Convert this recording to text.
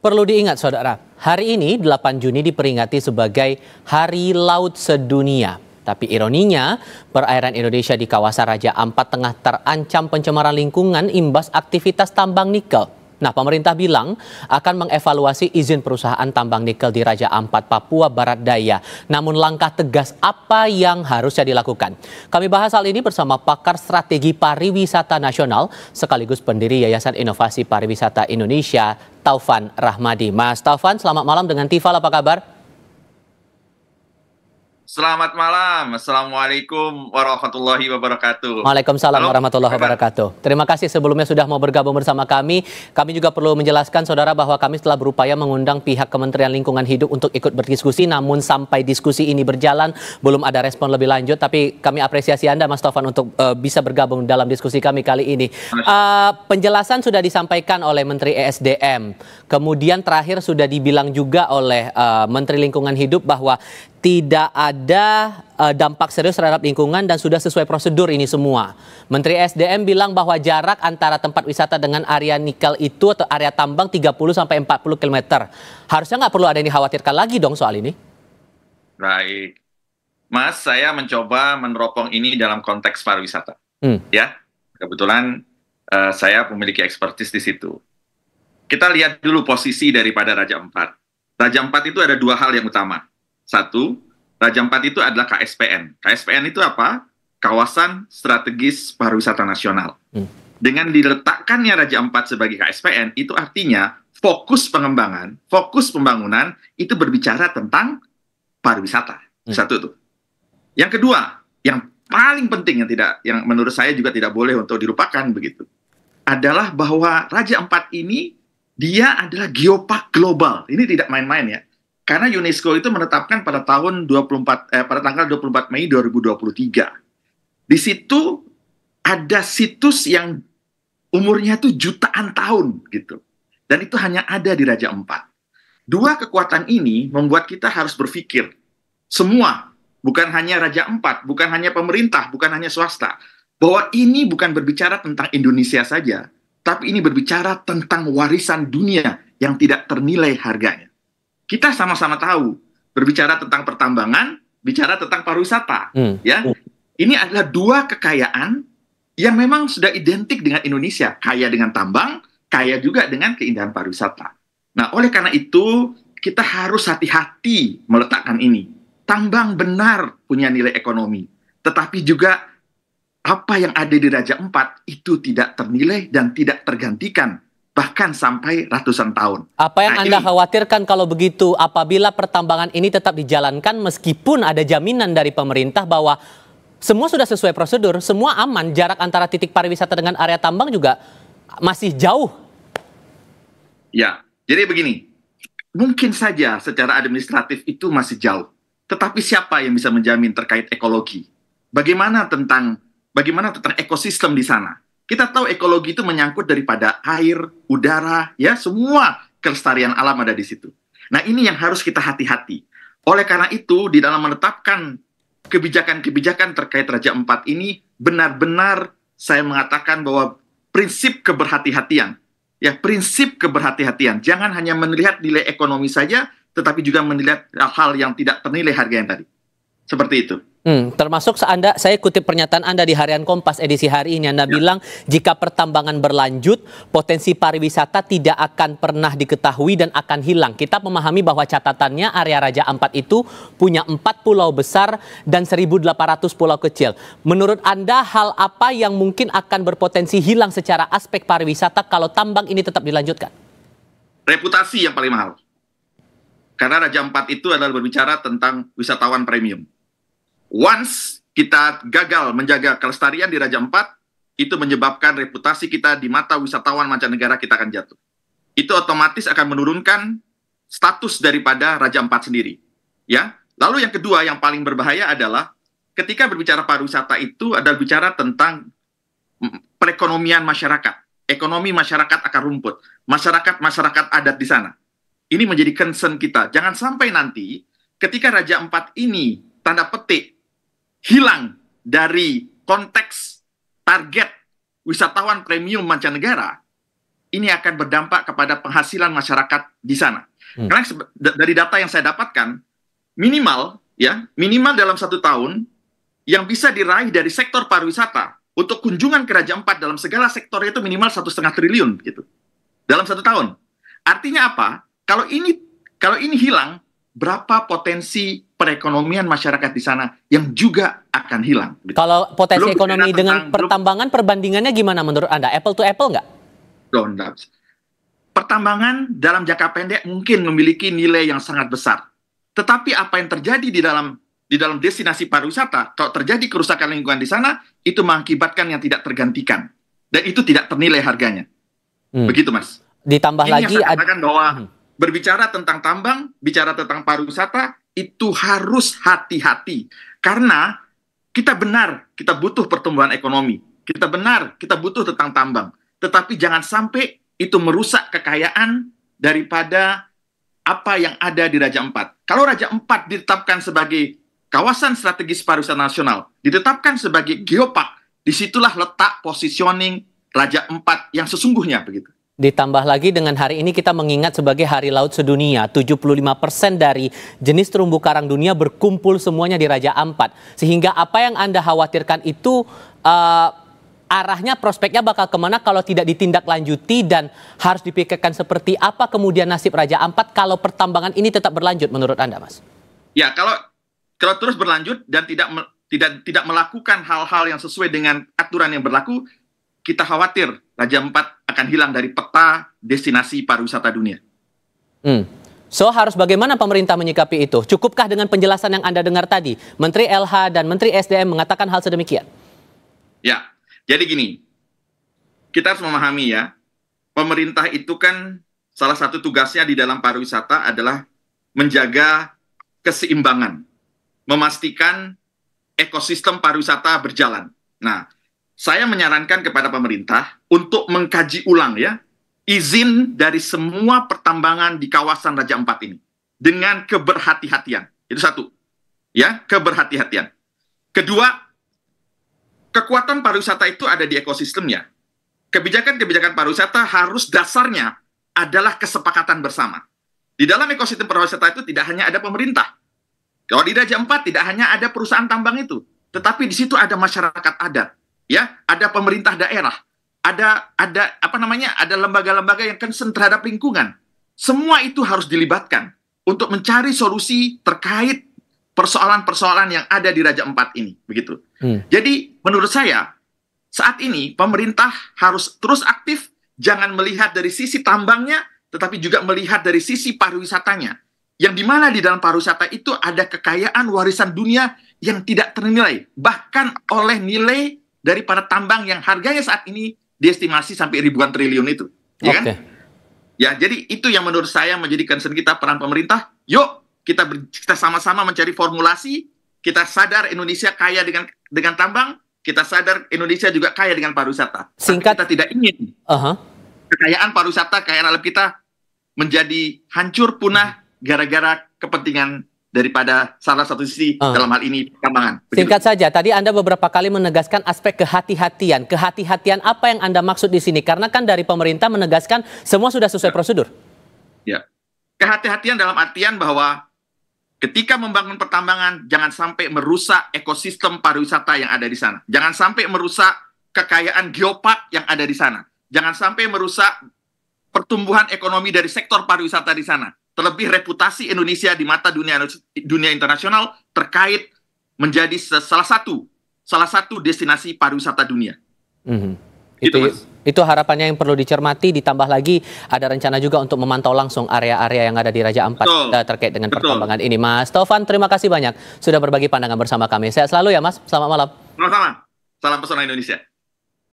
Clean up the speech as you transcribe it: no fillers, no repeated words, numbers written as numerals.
Perlu diingat saudara, hari ini 8 Juni diperingati sebagai Hari Laut Sedunia. Tapi ironinya, perairan Indonesia di kawasan Raja Ampat tengah terancam pencemaran lingkungan imbas aktivitas tambang nikel. Nah, pemerintah bilang akan mengevaluasi izin perusahaan tambang nikel di Raja Ampat, Papua Barat Daya. Namun langkah tegas apa yang harusnya dilakukan? Kami bahas hal ini bersama pakar strategi pariwisata nasional sekaligus pendiri Yayasan Inovasi Pariwisata Indonesia, Taufan Rahmadi. Mas Taufan, selamat malam dengan Tifal, apa kabar? Selamat malam, Assalamualaikum warahmatullahi wabarakatuh. Waalaikumsalam warahmatullahi wabarakatuh. Terima kasih sebelumnya sudah mau bergabung bersama kami. Kami juga perlu menjelaskan saudara bahwa kami telah berupaya mengundang pihak Kementerian Lingkungan Hidup untuk ikut berdiskusi. Namun sampai diskusi ini berjalan belum ada respon lebih lanjut. Tapi kami apresiasi Anda Mas Taufan untuk bisa bergabung dalam diskusi kami kali ini. Penjelasan sudah disampaikan oleh Menteri ESDM. Kemudian terakhir sudah dibilang juga oleh Menteri Lingkungan Hidup bahwa tidak ada dampak serius terhadap lingkungan dan sudah sesuai prosedur ini semua. Menteri SDM bilang bahwa jarak antara tempat wisata dengan area nikel itu atau area tambang 30-40 km. Harusnya nggak perlu ada yang dikhawatirkan lagi dong soal ini. Baik. Mas, saya mencoba meneropong ini dalam konteks pariwisata. Ya, kebetulan saya memiliki ekspertis di situ. Kita lihat dulu posisi daripada Raja Ampat. Raja Ampat itu ada dua hal yang utama. Satu, Raja Ampat itu adalah KSPN. KSPN itu apa? Kawasan Strategis Pariwisata Nasional. Dengan diletakkannya Raja Ampat sebagai KSPN, itu artinya fokus pengembangan, fokus pembangunan, itu berbicara tentang pariwisata. Satu tuh. Yang kedua, yang paling penting yang menurut saya juga tidak boleh untuk dilupakan begitu, adalah bahwa Raja Ampat ini, dia adalah geopark global. Ini tidak main-main ya. Karena UNESCO itu menetapkan pada tanggal 24 Mei 2023. Di situ ada situs yang umurnya itu jutaan tahun gitu. Dan itu hanya ada di Raja Ampat. Dua kekuatan ini membuat kita harus berpikir semua, bukan hanya Raja Ampat, bukan hanya pemerintah, bukan hanya swasta, bahwa ini bukan berbicara tentang Indonesia saja, tapi ini berbicara tentang warisan dunia yang tidak ternilai harganya. Kita sama-sama tahu, berbicara tentang pertambangan, bicara tentang pariwisata. Ya, ini adalah dua kekayaan yang memang sudah identik dengan Indonesia. Kaya dengan tambang, kaya juga dengan keindahan pariwisata. Nah, oleh karena itu, kita harus hati-hati meletakkan ini. Tambang benar punya nilai ekonomi. Tetapi juga apa yang ada di Raja Ampat itu tidak ternilai dan tidak tergantikan. Bahkan sampai ratusan tahun. Apa yang Anda khawatirkan kalau begitu apabila pertambangan ini tetap dijalankan meskipun ada jaminan dari pemerintah bahwa semua sudah sesuai prosedur, semua aman, jarak antara titik pariwisata dengan area tambang juga masih jauh? Ya, jadi begini, mungkin saja secara administratif itu masih jauh, tetapi siapa yang bisa menjamin terkait ekologi? Bagaimana tentang ekosistem di sana? Kita tahu ekologi itu menyangkut daripada air, udara, ya semua kelestarian alam ada di situ. Nah, ini yang harus kita hati-hati. Oleh karena itu, di dalam menetapkan kebijakan-kebijakan terkait Raja Ampat ini, benar-benar saya mengatakan bahwa prinsip keberhati-hatian. Ya, prinsip keberhati-hatian. Jangan hanya melihat nilai ekonomi saja, tetapi juga melihat hal-hal yang tidak ternilai harga yang tadi. Seperti itu. Termasuk saya kutip pernyataan Anda di Harian Kompas edisi hari ini. Anda bilang jika pertambangan berlanjut, potensi pariwisata tidak akan pernah diketahui dan akan hilang. Kita memahami bahwa catatannya area Raja Ampat itu punya 4 pulau besar dan 1.800 pulau kecil. Menurut Anda hal apa yang mungkin akan berpotensi hilang secara aspek pariwisata kalau tambang ini tetap dilanjutkan? Reputasi yang paling mahal. Karena Raja Ampat itu adalah berbicara tentang wisatawan premium. Once kita gagal menjaga kelestarian di Raja Ampat, itu menyebabkan reputasi kita di mata wisatawan mancanegara kita akan jatuh. Itu otomatis akan menurunkan status daripada Raja Ampat sendiri. Ya. Lalu yang kedua yang paling berbahaya adalah ketika berbicara pariwisata itu adalah bicara tentang perekonomian masyarakat. Ekonomi masyarakat akan rumput. Masyarakat adat di sana. Ini menjadi concern kita. Jangan sampai nanti ketika Raja Ampat ini tanda petik hilang dari konteks target wisatawan premium mancanegara, ini akan berdampak kepada penghasilan masyarakat di sana. Karena dari data yang saya dapatkan, minimal dalam 1 tahun yang bisa diraih dari sektor pariwisata untuk kunjungan ke Raja Ampat dalam segala sektor itu minimal 1,5 triliun gitu dalam 1 tahun. Artinya apa? Kalau ini hilang, berapa potensi perekonomian masyarakat di sana yang juga akan hilang? Gitu. Kalau potensi ekonomi dengan pertambangan, perbandingannya gimana menurut Anda? Apple to apple nggak? Pertambangan dalam jangka pendek mungkin memiliki nilai yang sangat besar. Tetapi apa yang terjadi di dalam destinasi pariwisata, kalau terjadi kerusakan lingkungan di sana, itu mengakibatkan yang tidak tergantikan. Dan itu tidak ternilai harganya. Begitu, Mas. Ditambah ini lagi... Yang saya katakan bahwa berbicara tentang tambang, bicara tentang pariwisata, itu harus hati-hati. Karena kita butuh pertumbuhan ekonomi. Kita butuh tentang tambang. Tetapi jangan sampai itu merusak kekayaan daripada apa yang ada di Raja Ampat. Kalau Raja Ampat ditetapkan sebagai kawasan strategis pariwisata nasional, ditetapkan sebagai geopark, disitulah letak positioning Raja Ampat yang sesungguhnya begitu. Ditambah lagi dengan hari ini kita mengingat sebagai Hari Laut Sedunia, 75% dari jenis terumbu karang dunia berkumpul semuanya di Raja Ampat. Sehingga apa yang Anda khawatirkan itu arahnya, prospeknya bakal kemana kalau tidak ditindaklanjuti, dan harus dipikirkan seperti apa kemudian nasib Raja Ampat kalau pertambangan ini tetap berlanjut menurut Anda, Mas? Ya, kalau terus berlanjut dan tidak melakukan hal-hal yang sesuai dengan aturan yang berlaku, kita khawatir Raja Ampat akan hilang dari peta destinasi pariwisata dunia. So, harus bagaimana pemerintah menyikapi itu? Cukupkah dengan penjelasan yang Anda dengar tadi? Menteri LH dan Menteri SDM mengatakan hal sedemikian. Ya, jadi gini, kita harus memahami ya, pemerintah itu kan salah satu tugasnya di dalam pariwisata adalah menjaga keseimbangan, memastikan ekosistem pariwisata berjalan. Nah, saya menyarankan kepada pemerintah untuk mengkaji ulang ya, izin dari semua pertambangan di kawasan Raja Ampat ini dengan keberhati-hatian. Itu satu, ya, keberhati-hatian. Kedua, kekuatan pariwisata itu ada di ekosistemnya. Kebijakan-kebijakan pariwisata harus dasarnya adalah kesepakatan bersama. Di dalam ekosistem pariwisata itu tidak hanya ada pemerintah. Kalau di Raja Ampat tidak hanya ada perusahaan tambang itu, tetapi di situ ada masyarakat adat, ya, ada pemerintah daerah, ada lembaga-lembaga yang concern terhadap lingkungan. Semua itu harus dilibatkan untuk mencari solusi terkait persoalan-persoalan yang ada di Raja Ampat ini, begitu. Jadi menurut saya saat ini pemerintah harus terus aktif, jangan melihat dari sisi tambangnya, tetapi juga melihat dari sisi pariwisatanya. Yang dimana di dalam pariwisata itu ada kekayaan warisan dunia yang tidak ternilai, bahkan oleh nilai daripada tambang yang harganya saat ini diestimasi sampai ribuan triliun itu, ya kan? Ya, jadi itu yang menurut saya menjadi concern kita, peran pemerintah. Yuk kita sama-sama mencari formulasi. Kita sadar Indonesia kaya dengan tambang, kita sadar Indonesia juga kaya dengan pariwisata. Singkat, kita tidak ingin kekayaan pariwisata, kekayaan alam kita menjadi hancur punah gara-gara kepentingan daripada salah satu sisi dalam hal ini pertambangan. Singkat saja, tadi Anda beberapa kali menegaskan aspek kehati-hatian. Kehati-hatian apa yang Anda maksud di sini? Karena kan dari pemerintah menegaskan semua sudah sesuai prosedur. Ya, kehati-hatian dalam artian bahwa ketika membangun pertambangan, jangan sampai merusak ekosistem pariwisata yang ada di sana. Jangan sampai merusak kekayaan geopark yang ada di sana. Jangan sampai merusak pertumbuhan ekonomi dari sektor pariwisata di sana. Terlebih reputasi Indonesia di mata dunia internasional terkait menjadi salah satu destinasi pariwisata dunia. Itu harapannya yang perlu dicermati. Ditambah lagi ada rencana juga untuk memantau langsung area-area yang ada di Raja Ampat terkait dengan pertambangan ini. Mas Taufan, terima kasih banyak sudah berbagi pandangan bersama kami. Sehat selalu ya Mas, selamat malam. Selamat malam, salam pesona Indonesia.